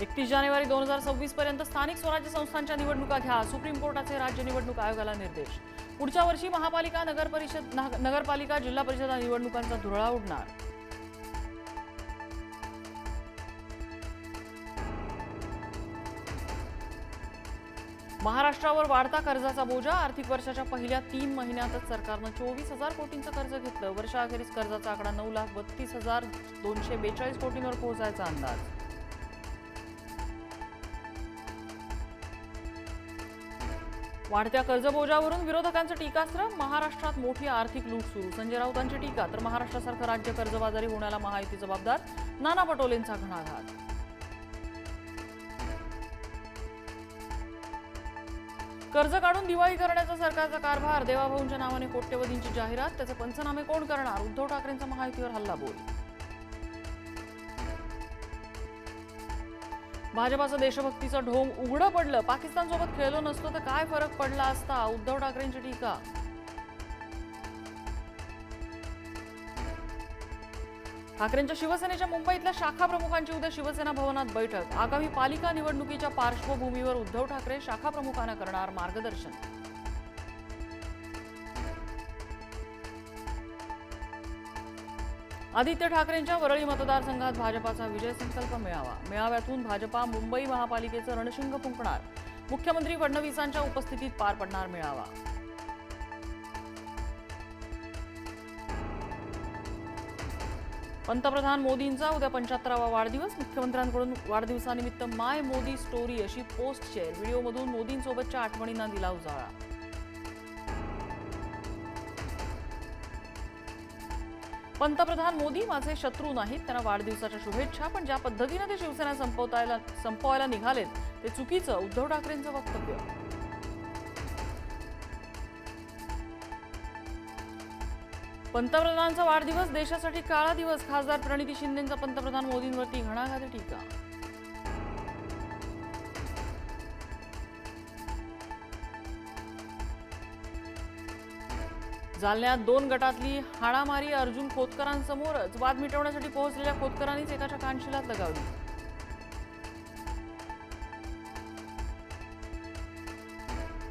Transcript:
31 जानेवारी 2026 पर्यंत स्थानिक स्वराज्य संस्थांच्या निवडणुका घ्या, सुप्रीम कोर्टाचे राज्य निवडणूक आयोगाला निर्देश। पुढच्या वर्षी महापालिका, नगरपालिका, जिल्हा परिषद निवडणुकांचा धुरळा उडणार। महाराष्ट्रावर वाढता कर्जाचा बोजा, आर्थिक वर्षाच्या पहिल्या 3 महिन्यातच सरकारनं 24,000 कोटींचं कर्ज घेतलं। वर्षाअखेरीस कर्जाचा आकडा 9,32,242 कोटींवर पोहोचायचा अंदाज। वाढत्या कर्जबोजावरून विरोधकांचं टीकास्त्र, महाराष्ट्रात मोठी आर्थिक लूट सुरू। संजय राऊतांची टीका, तर महाराष्ट्रासारखं राज्य कर्जबाजारी होण्याला महायुती जबाबदार, नाना पटोलेंचा घणाघात। कर्ज काढून दिवाळी करण्याचा सरकारचा कारभार, देवाभाऊंच्या नावाने कोट्यवधींची जाहिरात, त्याचे पंचनामे कोण करणार? उद्धव ठाकरेंचा महायुतीवर हल्लाबोल। भाजपाचं देशभक्तीचं ढोंग उघडं पडलं, पाकिस्तानसोबत खेळलो नसतो तर काय फरक पडला असता? उद्धव ठाकरेंची टीका। ठाकरेंच्या शिवसेनेच्या मुंबईतल्या शाखा प्रमुखांची उद्या शिवसेना भवनात बैठक। आगामी पालिका निवडणुकीच्या पार्श्वभूमीवर उद्धव ठाकरे शाखा प्रमुखांना करणार मार्गदर्शन। आदित्य ठाकरेंच्या वरळी मतदारसंघात भाजपाचा विजय संकल्प मेळावा। मेळाव्यातून भाजपा मुंबई महापालिकेचं रणशिंग फुंकणार। मुख्यमंत्री फडणवीसांच्या उपस्थितीत पार पडणार मेळावा। पंतप्रधान मोदींचा उद्या 75वा वाढदिवस। मुख्यमंत्र्यांकडून वाढदिवसानिमित्त माय मोदी स्टोरी अशी पोस्ट शेअर। व्हिडिओमधून मोदींसोबतच्या आठवणींना दिला उजाळा। पंतप्रधान मोदी माझे शत्रू नाहीत, त्यांना वाढदिवसाच्या शुभेच्छा, पण ज्या पद्धतीने ते शिवसेना संपवायला निघालेत ते चुकीचं, उद्धव ठाकरेंचं वक्तव्य। पंतप्रधानांचा वाढदिवस देशासाठी काळा दिवस, खासदार प्रणिती शिंदेंचा पंतप्रधान मोदींवरती घणाघाती टीका। जालन्यात 2 गटातली हाणामारी, अर्जुन खोतकरांसमोरच वाद मिटवण्यासाठी पोहोचलेल्या खोतकरांनीच एकाच्या कानशिलात लगावली।